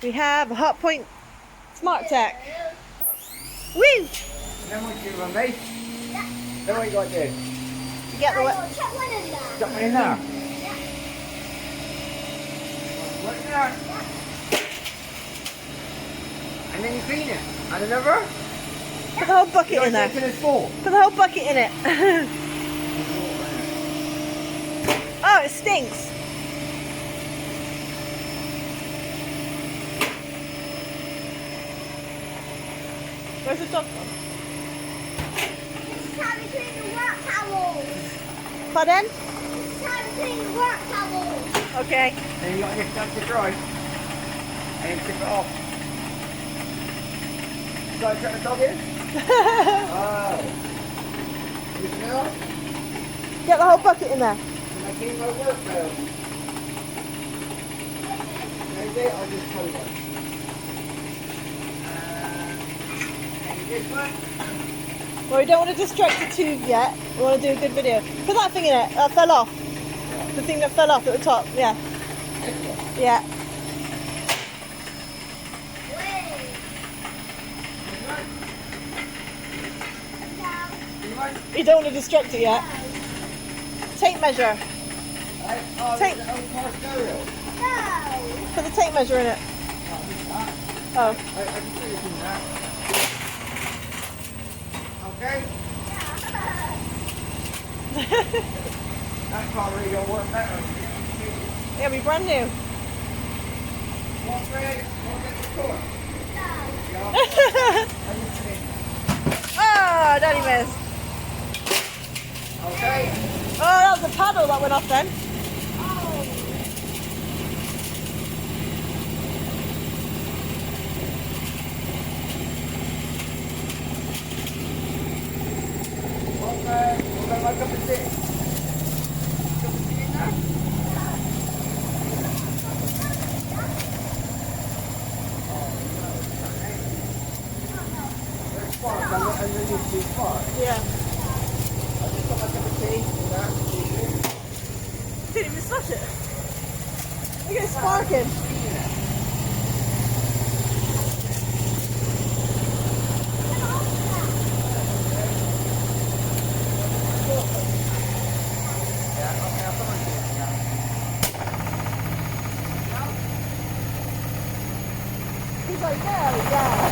We have a Hotpoint Smart Tech. Woo! And then what you do, mate? Yeah. Then what you got to do? You get the I what? will chuck one in there. Chuck one in there. Yeah. One in there. And then you clean it. And another? Put the whole bucket in there. Until it's full. Put the whole bucket in it. Oh, it stinks. Where's the dog from? This is how we clean the work towels. Pardon? This is how we clean the work towels. Okay. Then you got to lift up to dry. And then tip it off. You got to chuck the dog in? Oh. You smell? Get the whole bucket in there. And I clean my work though. Maybe I'll just tell you. This one? Well, we don't want to distract the tube yet. We want to do a good video. Put that thing in it. That fell off. The thing that fell off at the top. Yeah. This one? Yeah. Wait. This one? This one? You don't want to distract it yet. Tape measure. Oh, Take- there's an old car stereo. No. Put the tape measure in it. Oh, this is that. Oh. I can see this in that. Okay? That car really don't work better. It'll be brand new. Won't get the cord. No. Yeah. Oh, Daddy missed. Okay? Oh, that was the paddle that went off then. Okay. We're going to make up a stick. Cup of tea in there? There's sparks underneath these sparks. Yeah. I'll just put my cup of tea in that. Didn't even smash it. Look at it sparking. He's like, yeah, yeah.